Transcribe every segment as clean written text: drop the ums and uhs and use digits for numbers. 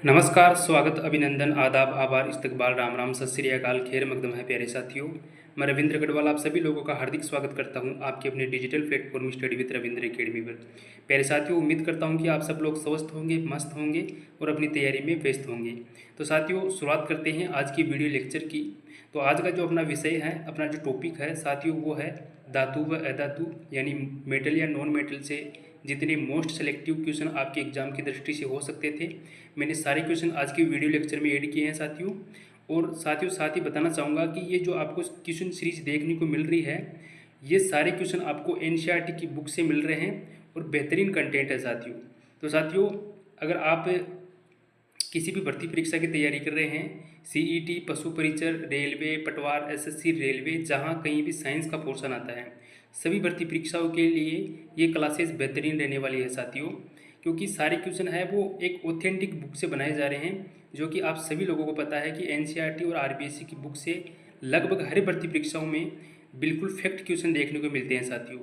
नमस्कार, स्वागत, अभिनंदन, आदाब, आभार, इस्तकबाल, राम राम, सत श्री अकाल, खैर मकदम है प्यारे साथियों। मैं रविंद्र गढ़वाल आप सभी लोगों का हार्दिक स्वागत करता हूं आपके अपने digital platform study with Ravindra academy पर। प्यारे साथियों, उम्मीद करता हूं कि आप सब लोग स्वस्थ होंगे, मस्त होंगे और अपनी तैयारी में व्यस्त होंगे। तो साथियों, शुरुआत करते हैं आज की वीडियो लेक्चर की। तो आज का जो अपना विषय है, अपना जो टॉपिक है साथियों, वो है धातु व अधातु, यानी मेटल या नॉन मेटल से जितने मोस्ट सेलेक्टिव क्वेश्चन आपके एग्जाम की दृष्टि से हो सकते थे, मैंने सारे क्वेश्चन आज की वीडियो लेक्चर में ऐड किए हैं साथियों। और साथियों साथ ही बताना चाहूँगा कि ये जो आपको क्वेश्चन सीरीज देखने को मिल रही है, ये सारे क्वेश्चन आपको एनसीईआरटी की बुक से मिल रहे हैं और बेहतरीन कंटेंट है साथियों। तो साथियों, अगर आप किसी भी भर्ती परीक्षा की तैयारी कर रहे हैं, सीईटी, पशु परिचर, रेलवे, पटवार, एसएससी, रेलवे, जहाँ कहीं भी साइंस का पोर्शन आता है, सभी भर्ती परीक्षाओं के लिए ये क्लासेस बेहतरीन रहने वाली है साथियों। क्योंकि सारे क्वेश्चन है वो एक ऑथेंटिक बुक से बनाए जा रहे हैं, जो कि आप सभी लोगों को पता है कि एनसीईआरटी और आरबीएससी की बुक से लगभग हर भर्ती परीक्षाओं में बिल्कुल फैक्ट क्वेश्चन देखने को मिलते हैं साथियों।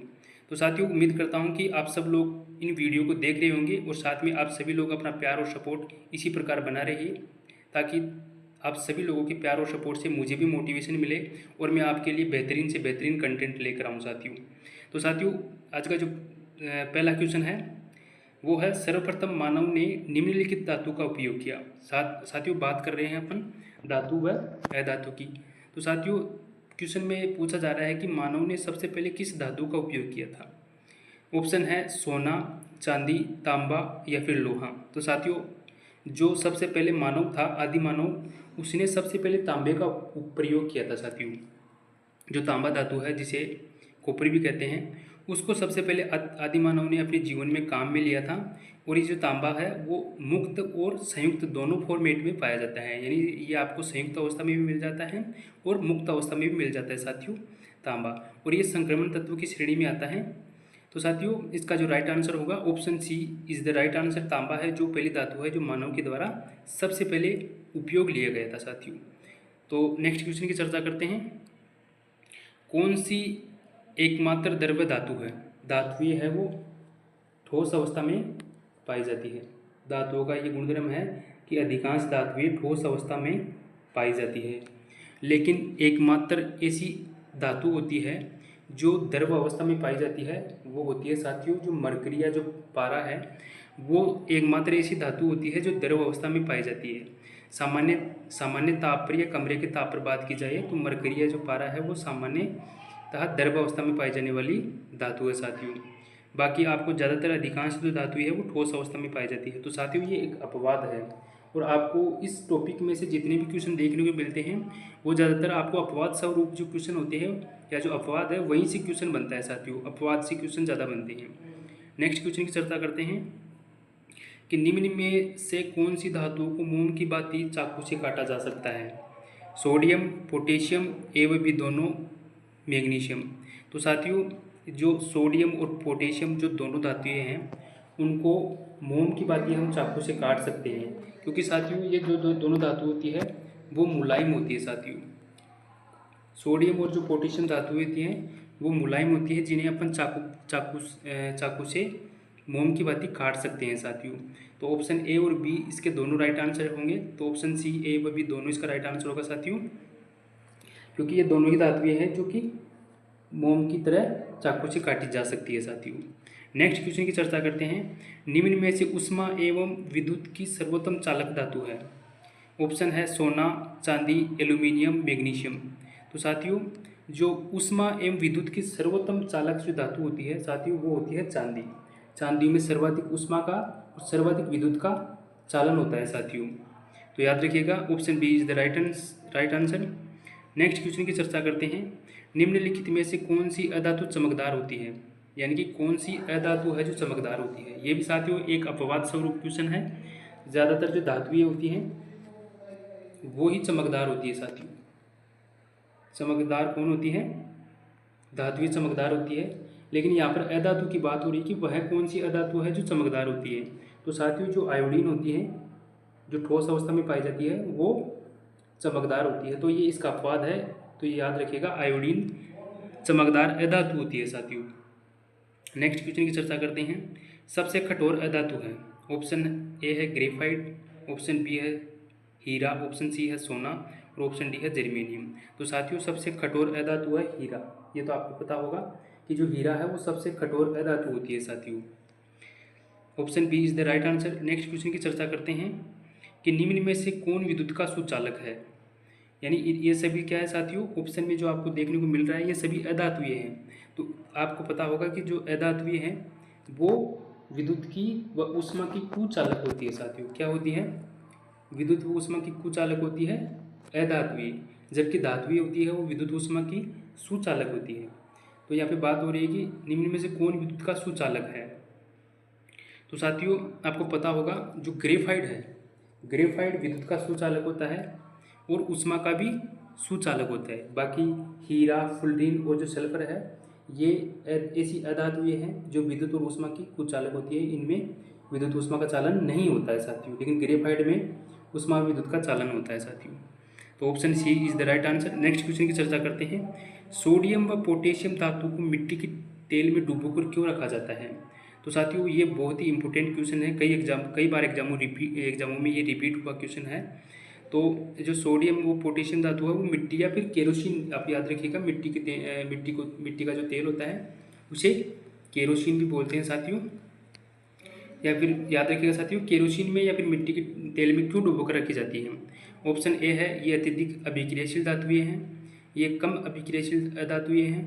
तो साथियों, उम्मीद करता हूं कि आप सब लोग इन वीडियो को देख रहे होंगे और साथ में आप सभी लोग अपना प्यार और सपोर्ट इसी प्रकार बना रहिए, ताकि आप सभी लोगों के प्यार और सपोर्ट से मुझे भी मोटिवेशन मिले और मैं आपके लिए बेहतरीन से बेहतरीन कंटेंट लेकर आऊँ साथियों। तो साथियों, आज का जो पहला क्वेश्चन है वो है, सर्वप्रथम मानव ने निम्नलिखित धातु का उपयोग किया। साथियों, बात कर रहे हैं अपन धातु व अधातु की। तो साथियों, क्वेश्चन में पूछा जा रहा है कि मानव ने सबसे पहले किस धातु का उपयोग किया था। ऑप्शन है सोना, चांदी, तांबा या फिर लोहा। तो साथियों, जो सबसे पहले मानव था, आदि मानव, उसने सबसे पहले तांबे का प्रयोग किया था साथियों। जो तांबा धातु है, जिसे कॉपर भी कहते हैं, उसको सबसे पहले आदि मानव ने अपने जीवन में काम में लिया था। और ये जो तांबा है वो मुक्त और संयुक्त दोनों फॉर्मेट में पाया जाता है, यानी ये आपको संयुक्त अवस्था में भी मिल जाता है और मुक्त अवस्था में भी मिल जाता है साथियों तांबा। और ये संक्रमण तत्व की श्रेणी में आता है। तो साथियों, इसका जो राइट आंसर होगा option C is the right answer. तांबा है जो पहली धातु है जो मानव के द्वारा सबसे पहले उपयोग लिया गया था साथियों। तो नेक्स्ट क्वेश्चन की चर्चा करते हैं। कौन सी एकमात्र द्रव्य धातु है, धात्विय है वो, ठोस अवस्था में पाई जाती है। धातुओं का ये गुणधर्म है कि अधिकांश धातुएं ठोस अवस्था में पाई जाती है, लेकिन एकमात्र ऐसी धातु होती है जो द्रव अवस्था में पाई जाती है, वो होती है साथियों जो मरकरी या जो पारा है, वो एकमात्र ऐसी धातु होती है जो द्रव अवस्था में पाई जाती है। सामान्य सामान्य ताप पर या कमरे के ताप पर बात की जाए तो मरकरी या जो पारा है वो सामान्यतः द्रव अवस्था में पाई जाने वाली धातु है साथियों। बाकी आपको ज़्यादातर अधिकांश जो धातु है वो ठोस अवस्था में पाई जाती है। तो साथियों, ये एक अपवाद है और आपको इस टॉपिक में से जितने भी क्वेश्चन देखने को मिलते हैं वो ज़्यादातर आपको अपवाद स्वरूप जो क्वेश्चन होते हैं या जो अपवाद है वहीं से क्वेश्चन बनता है साथियों, अपवाद से क्वेश्चन ज़्यादा बनते हैं। नेक्स्ट क्वेश्चन की चर्चा करते हैं कि निम्न में से कौन सी धातुओं को मोम की भांति चाकू से काटा जा सकता है। सोडियम, पोटेशियम एवं भी दोनों, मैग्नीशियम। तो साथियों, जो सोडियम और पोटेशियम जो दोनों धातुएं हैं उनको मोम की भांति हम चाकू से काट सकते हैं, क्योंकि साथियों ये जो दोनों धातु होती है वो मुलायम होती है साथियों। सोडियम और जो पोटेशियम धातु होती हैं वो मुलायम होती है, जिन्हें अपन चाकू से मोम की भांति काट सकते हैं साथियों। तो ऑप्शन ए और बी इसके दोनों राइट आंसर होंगे। तो ऑप्शन सी, ए व बी दोनों इसका राइट आंसर होगा साथियों, क्योंकि ये दोनों ही धातुएं हैं जो कि मोम की तरह चाकू से काटी जा सकती है साथियों। नेक्स्ट क्वेश्चन की चर्चा करते हैं। निम्न में से ऊष्मा एवं विद्युत की सर्वोत्तम चालक धातु है। ऑप्शन है सोना, चांदी, एल्यूमिनियम, मैग्नीशियम। तो साथियों, जो ऊष्मा एवं विद्युत की सर्वोत्तम चालक जो धातु होती है साथियों वो होती है चांदी। चांदी में सर्वाधिक ऊष्मा का और सर्वाधिक विद्युत का चालन होता है साथियों। तो याद रखिएगा, option B is the right answer. Next question की चर्चा करते हैं। निम्नलिखित में से कौन सी अधातु चमकदार होती है, यानी कि कौन सी अधातु है जो चमकदार होती है। ये भी साथियों एक अपवाद स्वरूप क्वेश्चन है। ज़्यादातर जो धातुएं होती हैं वो ही चमकदार होती है साथियों। चमकदार कौन होती है, धातुएं चमकदार होती है, लेकिन यहाँ पर अधातु की बात हो रही है कि वह कौन सी अधातु है जो चमकदार होती है। तो साथियों, जो आयोडीन होती है जो ठोस अवस्था में पाई जाती है वो चमकदार होती है। तो ये इसका अपवाद है, तो ये याद रखिएगा, आयोडीन चमकदार अधातु होती है साथियों। नेक्स्ट क्वेश्चन की चर्चा करते हैं। सबसे कठोर अधातु है। ऑप्शन ए है ग्रेफाइट, ऑप्शन बी है हीरा, ऑप्शन सी है सोना और ऑप्शन डी है जर्मेनियम। तो साथियों सबसे कठोर अधातु है हीरा। ये तो आपको पता होगा कि जो हीरा है वो सबसे कठोर अधातु होती है साथियों। Option B is the right answer. Next question की चर्चा करते हैं कि निम्न में से कौन विद्युत का सुचालक है। यानी ये सभी क्या है साथियों, ऑप्शन में जो आपको देखने को मिल रहा है ये सभी अधातुएं हैं। तो आपको पता होगा कि जो अधातुएं हैं वो विद्युत की व ऊष्मा की कुचालक होती है साथियों। क्या होती है? विद्युत व ऊष्मा की कुचालक होती है अधातुएं, जबकि धातुएं होती है वो विद्युत ऊष्मा की सुचालक होती है। तो यहाँ पे बात हो रही है कि निम्न में से कौन विद्युत का सुचालक है। तो साथियों आपको पता होगा जो ग्रेफाइट है, ग्रेफाइट विद्युत का सुचालक होता है और ऊष्मा का भी सुचालक होता है। बाकी हीरा, फुलडीन और जो सल्फर है ये ऐसी अधातुएं हैं जो विद्युत और ऊष्मा की कुचालक होती है। इनमें विद्युत ऊष्मा का चालन नहीं होता है साथियों, लेकिन ग्रेफाइट में ऊष्मा और विद्युत का चालन होता है साथियों। तो option C is the right answer. Next question की चर्चा करते हैं। सोडियम व पोटेशियम धातु को मिट्टी के तेल में डुबोकर क्यों रखा जाता है। तो साथियों ये बहुत ही इंपॉर्टेंट क्वेश्चन है, कई बार एग्जामों में ये रिपीट हुआ क्वेश्चन है। तो जो सोडियम वो पोटेशियम धातु है वो मिट्टी या फिर केरोसिन, आप याद रखिएगा मिट्टी का जो तेल होता है उसे केरोसिन भी बोलते हैं साथियों। या फिर याद रखिएगा साथियों केरोसिन में या फिर मिट्टी के तेल में क्यों डुबोकर रखी जाती है। ऑप्शन ए है ये अत्यधिक अभिक्रियाशील धातुएं हैं, ये कम अभिक्रियाशील धातुएं हैं,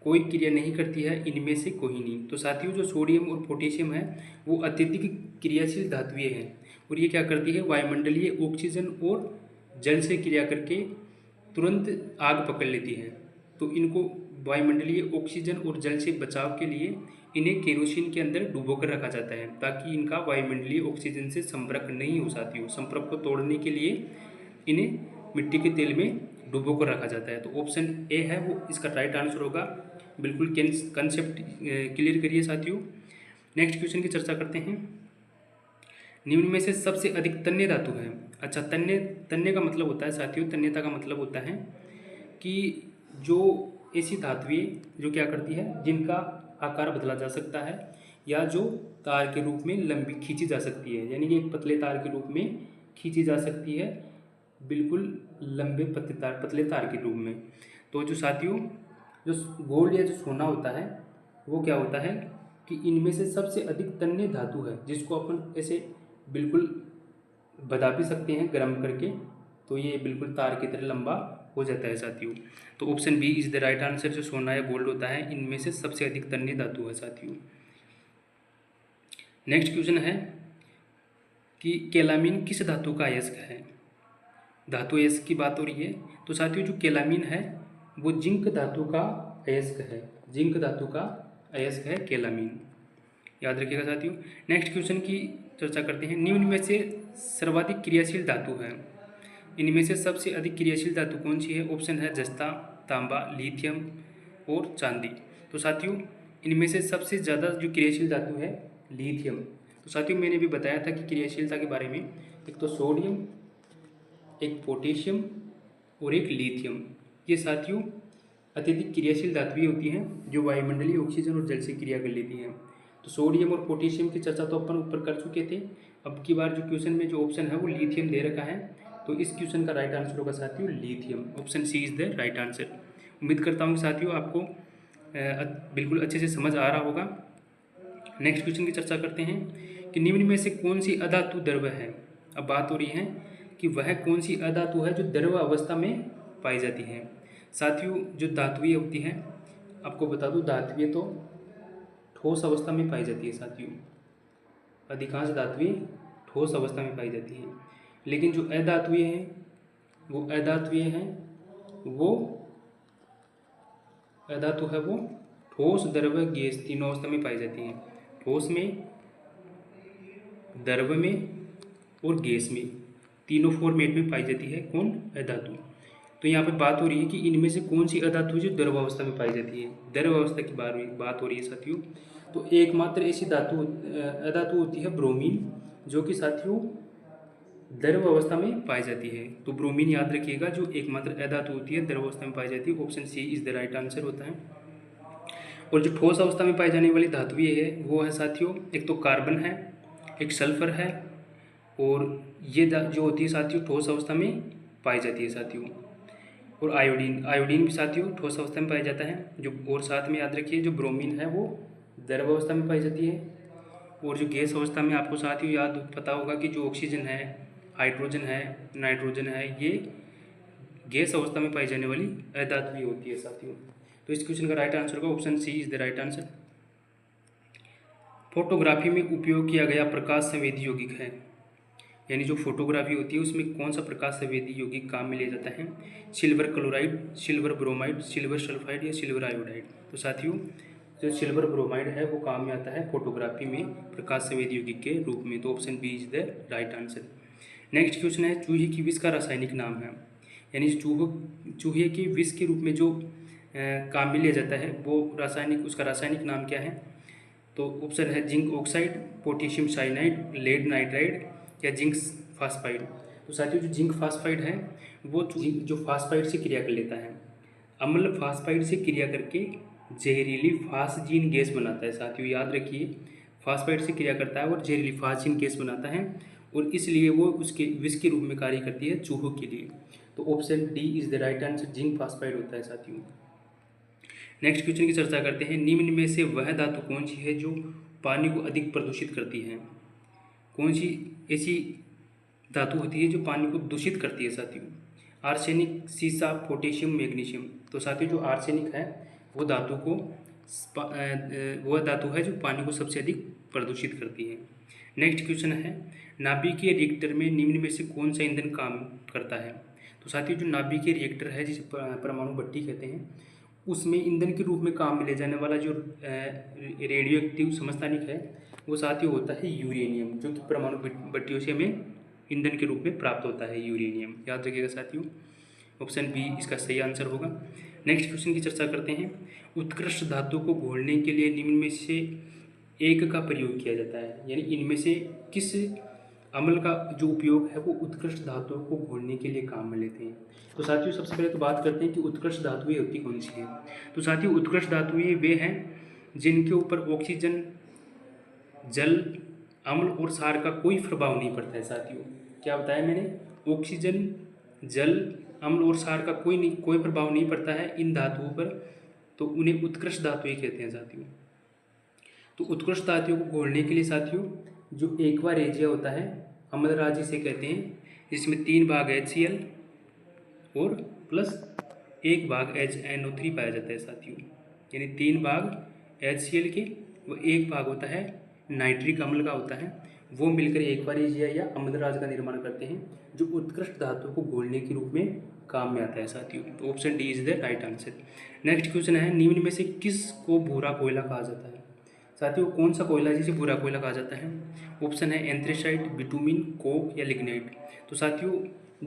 कोई क्रिया नहीं करती है, इनमें से कोई नहीं। तो साथियों जो सोडियम और पोटेशियम है वो अत्यधिक क्रियाशील धातुएं हैं और ये क्या करती है, वायुमंडलीय ऑक्सीजन और जल से क्रिया करके तुरंत आग पकड़ लेती है। तो इनको वायुमंडलीय ऑक्सीजन और जल से बचाव के लिए इन्हें केरोसिन के अंदर डुबोकर रखा जाता है ताकि इनका वायुमंडलीय ऑक्सीजन से संपर्क नहीं हो साथियों। संपर्क को तोड़ने के लिए इन्हें मिट्टी के तेल में डुबोकर रखा जाता है। तो ऑप्शन ए है वो इसका राइट आंसर होगा। बिल्कुल कंसेप्ट क्लियर करिए साथियों। नेक्स्ट क्वेश्चन की चर्चा करते हैं। निम्न में से सबसे अधिक तन्य धातु है। अच्छा, तन्य का मतलब होता है साथियों, तन्यता का मतलब होता है कि जो ऐसी धातुएं जो क्या करती है, जिनका आकार बदला जा सकता है या जो तार के रूप में लंबी खींची जा सकती है, यानी कि एक पतले तार के रूप में खींची जा सकती है, बिल्कुल लंबे पतले तार के रूप में। तो जो साथियों जो गोल्ड या जो सोना होता है वो क्या होता है कि इनमें से सबसे अधिक तन्य धातु है जिसको अपन ऐसे बिल्कुल बता भी सकते हैं गर्म करके, तो ये बिल्कुल तार की तरह लंबा हो जाता है साथियों। तो option B is the right answer. जो सोना या गोल्ड होता है इनमें से सबसे अधिक तन्य धातु है साथियों। नेक्स्ट क्वेश्चन है कि केलामीन किस धातु का अयस्क है। धातु अयस्क की बात हो रही है। तो साथियों जो केलामीन है वो जिंक धातु का अयस्क है, जिंक धातु का अयस्क है केलामीन, याद रखिएगा साथियों। नेक्स्ट क्वेश्चन की चर्चा करते हैं। निम्न में से सर्वाधिक क्रियाशील धातु है। इनमें से सबसे अधिक क्रियाशील धातु कौन सी है। ऑप्शन है जस्ता, तांबा, लिथियम और चांदी। तो साथियों इनमें से सबसे ज़्यादा जो क्रियाशील धातु है लिथियम। तो साथियों मैंने भी बताया था कि क्रियाशीलता के बारे में, एक तो सोडियम, एक पोटेशियम और एक लिथियम, ये साथियों अत्यधिक क्रियाशील धातुएं होती हैं जो वायुमंडलीय ऑक्सीजन और जल से क्रिया कर लेती हैं। तो सोडियम और पोटेशियम की चर्चा तो अपन ऊपर कर चुके थे। अब की बार जो क्वेश्चन में जो ऑप्शन है वो लिथियम दे रखा है, तो इस क्वेश्चन का राइट आंसर होगा साथियों lithium. Option C is the right answer. उम्मीद करता हूँ साथियों आपको बिल्कुल अच्छे से समझ आ रहा होगा। नेक्स्ट क्वेश्चन की चर्चा करते हैं कि निम्न में से कौन सी अधातु द्रव है। अब बात हो रही है कि वह कौन सी अधातु है जो द्रव अवस्था में पाई जाती है। साथियों जो धातुएं होती हैं, आपको बता दूं धातुएं तो ठोस अवस्था में पाई जाती है साथियों। अधिकांश धातुएं ठोस अवस्था में पाई जाती हैं, लेकिन जो अधातुएं हैं वो अधातु है वो ठोस, द्रव, गैस तीनों अवस्था में पाई जाती हैं। ठोस में, द्रव में और गैस में, तीनों फॉर्मेट में पाई जाती है कौन, अधातु। तो यहाँ पे बात हो रही है कि इनमें से कौन सी अधातु जो द्रव अवस्था में पाई जाती है। द्रव अवस्था की बात हो रही है साथियों। तो एकमात्र ऐसी अधातु होती है ब्रोमीन, जो कि साथियों द्रव अवस्था में पाई जाती है। तो ब्रोमीन याद रखिएगा जो एकमात्र अधातु होती है द्रव अवस्था में पाई जाती है। Option C is the right answer होता है। और जो ठोस अवस्था में पाई जाने वाली धातुएं है वो है साथियों, एक तो कार्बन है, एक सल्फर है, और ये जो होती है साथियों ठोस अवस्था में पाई जाती है साथियों। और आयोडीन, आयोडीन भी साथियों ठोस अवस्था में पाया जाता है। जो और साथ में याद रखिए जो ब्रोमीन है वो द्रव अवस्था में पाई जाती है। और जो गैस अवस्था में आपको साथियों याद पता होगा कि जो ऑक्सीजन है, हाइड्रोजन है, नाइट्रोजन है, ये गैस अवस्था में पाई जाने वाली अधातु भी होती है साथियों। तो इस क्वेश्चन का राइट आंसर होगा option C is the right answer. Photography में उपयोग किया गया प्रकाश संवेदी यौगिक है, यानी जो फोटोग्राफी होती है उसमें कौन सा प्रकाश संवेदी यौगिक काम में लिया जाता है? Silver chloride, silver bromide, silver sulphide या सिल्वर आयोडाइड। तो साथियों जो सिल्वर ब्रोमाइड है वो काम में आता है फोटोग्राफी में प्रकाश संवेदी यौगिक के रूप में। तो option B is the right answer. Next question है चूहे की विष का रासायनिक नाम है, यानी चूहे के विष के रूप में जो काम में लिया जाता है वो रासायनिक, उसका रासायनिक नाम क्या है? तो ऑप्शन है zinc oxide, potassium cyanide, lead nitride या जिंक फास्फाइड। तो साथियों जो जिंक फास्फाइड है वो जो फास्फाइड से क्रिया कर लेता है, अम्ल फास्फाइड से क्रिया करके जहरीली फास्जीन गैस बनाता है। साथियों याद रखिए फास्फाइड से क्रिया करता है और जहरीली फास्जीन गैस बनाता है और इसलिए वो उसके विष के रूप में कार्य करती है चूहों के लिए। तो option D is the right answer, zinc phosphide होता है साथियों। नेक्स्ट क्वेश्चन की चर्चा करते हैं। निम्न में से वह धातु कौन सी है जो पानी को अधिक प्रदूषित करती है? कौन सी ऐसी धातु होती है जो पानी को दूषित करती है साथियों? आर्सेनिक, सीसा, पोटेशियम, मैग्नीशियम। तो साथियों जो आर्सेनिक है वो वह धातु है जो पानी को सबसे अधिक प्रदूषित करती है। नेक्स्ट क्वेश्चन है नाभिकीय रिएक्टर में निम्न में से कौन सा ईंधन काम करता है? तो साथियों जो नाभिकीय रिएक्टर है जिसे परमाणु भट्टी कहते हैं, उसमें ईंधन के रूप में काम में ले जाने वाला जो रेडियो एक्टिव समस्थानिक है वो साथियों होता है यूरेनियम, जो कि परमाणु भट्टियों से हमें ईंधन के रूप में प्राप्त होता है यूरेनियम। याद रखिएगा साथियों, ऑप्शन बी इसका सही आंसर होगा। नेक्स्ट क्वेश्चन की चर्चा करते हैं। उत्कृष्ट धातु को घोलने के लिए निम्न में से एक का प्रयोग किया जाता है, यानी इनमें से किस अम्ल का जो उपयोग है वो उत्कृष्ट धातुओं को घोलने के लिए काम में लेते हैं? तो साथियों सबसे पहले तो बात करते हैं कि उत्कृष्ट धातुएं होती कौन सी हैं। तो साथियों उत्कृष्ट धातुएं वे हैं जिनके ऊपर ऑक्सीजन, जल, अम्ल और क्षार का कोई प्रभाव नहीं पड़ता है साथियों। क्या बताया मैंने? ऑक्सीजन, जल, अम्ल और क्षार का कोई प्रभाव नहीं पड़ता है इन धातुओं पर, तो उन्हें उत्कृष्ट धातुएं कहते हैं साथियों। तो उत्कृष्ट धातुओं को घोलने के लिए साथियों जो एक्वा रेजिया होता है, अम्ल राज इसे कहते हैं, जिसमें 3 भाग HCl और प्लस 1 भाग HNO3 पाया जाता है साथियों, यानी 3 भाग HCl के वो 1 भाग होता है नाइट्रिक अम्ल का होता है, वो मिलकर एक्वा रेजिया या अम्लराज का निर्माण करते हैं जो उत्कृष्ट धातुओं को घोलने के रूप में काम में आता है साथियों। तो option D is the right answer. Next question है निम्न में से किस को भूरा कोयला कहा जाता है? साथियों कौन सा कोयला जिसे भूरा कोयला कहा जाता है? ऑप्शन है एंथ्रेसाइट, बिटुमिन, कोक या लिग्नाइट। तो साथियों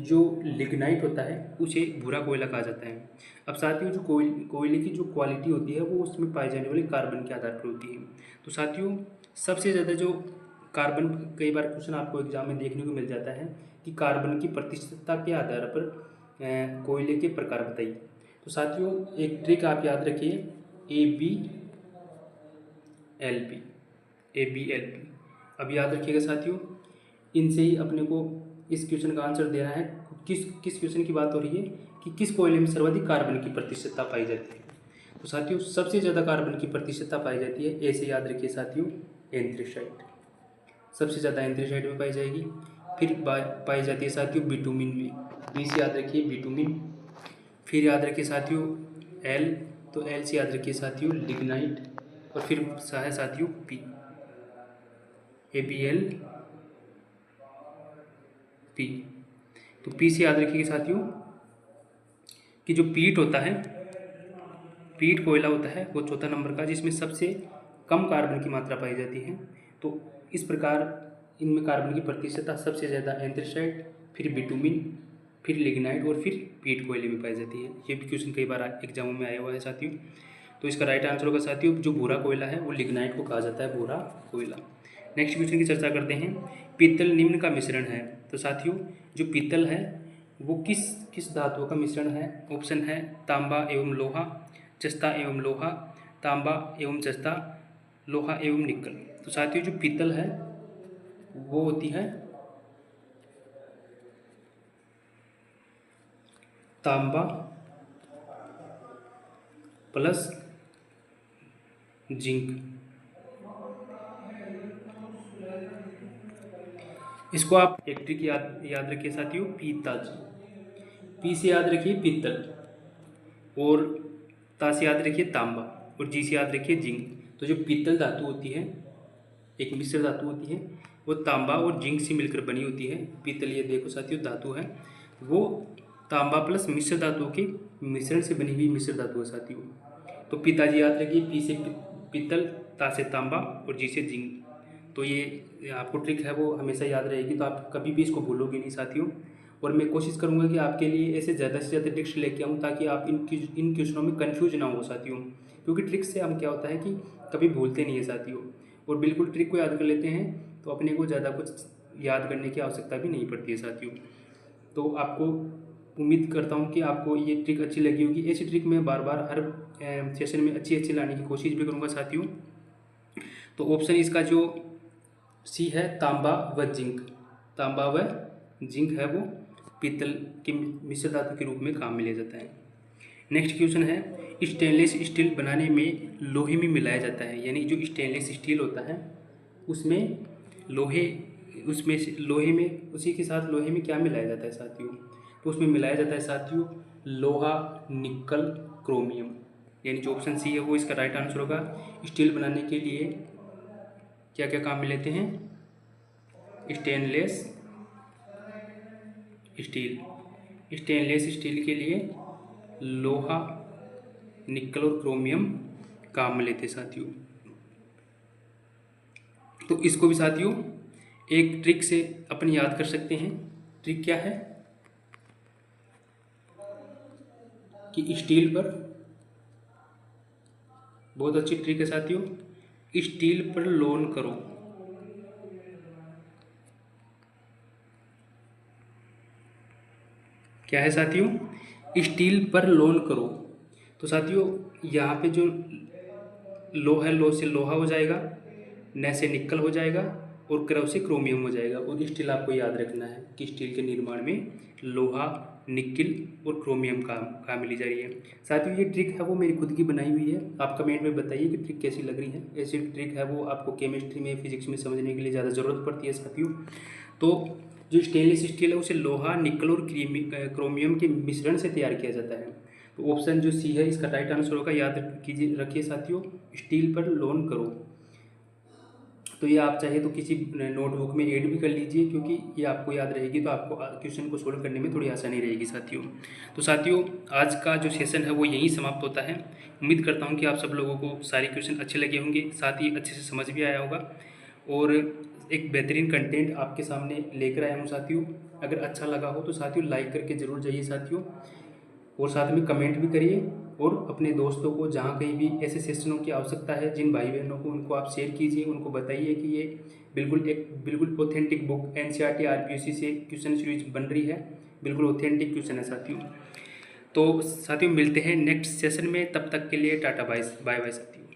जो लिग्नाइट होता है उसे भूरा कोयला कहा जाता है। अब साथियों जो कोयले की जो क्वालिटी होती है वो उसमें पाए जाने वाले कार्बन के आधार पर होती है। तो साथियों सबसे ज़्यादा जो कार्बन, कई बार क्वेश्चन आपको एग्जाम में देखने को मिल जाता है कि कार्बन की प्रतिशतता के आधार पर कोयले के प्रकार बताइए। तो साथियों एक ट्रिक आप याद रखिए, ABLP। अब याद रखिएगा साथियों, इनसे ही अपने को इस क्वेश्चन का आंसर देना है। किस क्वेश्चन की बात हो रही है कि किस कोयले में सर्वाधिक कार्बन की प्रतिशतता पाई जाती है? तो साथियों सबसे ज़्यादा कार्बन की प्रतिशतता पाई जाती है, ऐसे याद रखिए साथियों, एंथ्रेसाइट। सबसे ज़्यादा एंथ्रेसाइट में पाई जाएगी। फिर पाई जाती है साथियों बिटुमिन में, बी से याद रखिए बिटुमिन। फिर याद रखिए साथियों एल, तो एल से याद रखिए साथियों लिग्नाइट। और फिर है साथियों पी, ABLP। तो पी से याद रखिएगा साथियों कि जो पीट होता है, पीट कोयला होता है वो चौथा नंबर का, जिसमें सबसे कम कार्बन की मात्रा पाई जाती है। तो इस प्रकार इनमें कार्बन की प्रतिशतता सबसे ज़्यादा एंथ्रेसाइट, फिर बिटुमिन, फिर लिग्नाइट और फिर पीट कोयले में पाई जाती है। ये भी क्वेश्चन कई बार एग्जामों में आया हुआ है साथियों। तो इसका राइट आंसर होगा साथियों जो भूरा कोयला है वो लिग्नाइट को कहा जाता है भूरा कोयला। नेक्स्ट क्वेश्चन की चर्चा करते हैं। पीतल निम्न का मिश्रण है। तो साथियों जो पीतल है वो किस धातुओं का मिश्रण है? ऑप्शन है तांबा एवं लोहा, जस्ता एवं लोहा, तांबा एवं जस्ता, लोहा एवं निकल। तो साथियों जो पीतल है वो होती है तांबा प्लस जिंक। इसको आप एक ट्रिक याद रखिए साथियों, पीताज। पी से याद रखिए पीतल, और ता से याद रखिए तांबा, और जी से याद रखिए जिंक। तो जो पीतल धातु होती है, एक मिश्र धातु होती है, वो तांबा और जिंक से मिलकर बनी होती है। पीतल ये देखो साथियों धातु है, वो तांबा प्लस मिश्र धातु के मिश्रण से बनी हुई मिश्र धातु है साथियों। तो पिताजी याद रखिए, पी से पीतल, ता से तांबा और जी से जिंक। तो ये आपको ट्रिक है वो हमेशा याद रहेगी, तो आप कभी भी इसको भूलोगे नहीं साथियों। और मैं कोशिश करूंगा कि आपके लिए ऐसे ज़्यादा से ज़्यादा ट्रिक्स लेके आऊँ, ताकि आप इन क्वेश्चनों में कंफ्यूज ना हो साथियों। क्योंकि ट्रिक्स से हम क्या होता है कि कभी भूलते नहीं है साथियों, और बिल्कुल ट्रिक को याद कर लेते हैं तो अपने को ज़्यादा कुछ याद करने की आवश्यकता भी नहीं पड़ती है साथियों। तो आपको उम्मीद करता हूँ कि आपको ये ट्रिक अच्छी लगी होगी। ऐसी ट्रिक मैं बार बार हर सेशन में अच्छी लाने की कोशिश भी करूँगा साथियों। तो ऑप्शन इसका जो सी है, तांबा व जिंक। तांबा व जिंक है वो पीतल के मिश्र धातु के रूप में काम में लिया जाता है। नेक्स्ट क्वेश्चन है, स्टेनलेस स्टील बनाने में लोहे में मिलाया जाता है। यानी जो स्टेनलेस स्टील होता है उसमें लोहे में उसी के साथ लोहे में क्या मिलाया जाता है साथियों? तो उसमें मिलाया जाता है साथियों लोहा, निकल, क्रोमियम। यानी जो ऑप्शन सी है वो इसका राइट आंसर होगा। स्टील बनाने के लिए क्या क्या काम में लेते हैं? स्टेनलेस स्टील के लिए लोहा, निकल और क्रोमियम काम में लेते साथियों। तो इसको भी साथियों एक ट्रिक से अपन याद कर सकते हैं। ट्रिक क्या है कि स्टील पर, बहुत अच्छी ट्रिक है साथियों, स्टील पर लोन करो। क्या है साथियों? स्टील पर लोन करो। तो साथियों यहाँ पे जो लो है, लो से लोहा हो जाएगा, न से निकल हो जाएगा, और क्रव से क्रोमियम हो जाएगा। और स्टील आपको याद रखना है कि स्टील के निर्माण में लोहा, निकिल और क्रोमियम काम में ली जा रही है साथियों। ये ट्रिक है वो मेरी खुद की बनाई हुई है। आप कमेंट में बताइए कि ट्रिक कैसी लग रही है। ऐसी ट्रिक है वो आपको केमिस्ट्री में, फिजिक्स में समझने के लिए ज़्यादा ज़रूरत पड़ती है साथियों। तो जो स्टेनलेस स्टील है उसे लोहा, निकल और क्रोमियम के मिश्रण से तैयार किया जाता है। तो ऑप्शन जो सी है इसका राइट आंसर होगा। याद कीजिए, रखिए साथियों, स्टील पर लोन करो। तो ये आप चाहे तो किसी नोटबुक में ऐड भी कर लीजिए, क्योंकि ये आपको याद रहेगी तो आपको क्वेश्चन को सोल्व करने में थोड़ी आसानी रहेगी साथियों। तो साथियों आज का जो सेशन है वो यहीं समाप्त होता है। उम्मीद करता हूँ कि आप सब लोगों को सारे क्वेश्चन अच्छे लगे होंगे, साथ ही अच्छे से समझ भी आया होगा, और एक बेहतरीन कंटेंट आपके सामने लेकर आया हूँ साथियों। अगर अच्छा लगा हो तो साथियों लाइक करके ज़रूर जाइए साथियों, और साथ में कमेंट भी करिए, और अपने दोस्तों को जहाँ कहीं भी ऐसे सेशनों की आवश्यकता है, जिन भाई बहनों को, उनको आप शेयर कीजिए। उनको बताइए कि ये बिल्कुल ऑथेंटिक बुक NCERT RPSC से क्वेश्चन सीरीज बन रही है। बिल्कुल ऑथेंटिक क्वेश्चन है साथियों। तो साथियों मिलते हैं नेक्स्ट सेशन में, तब तक के लिए टाटा बाय बाय साथियों।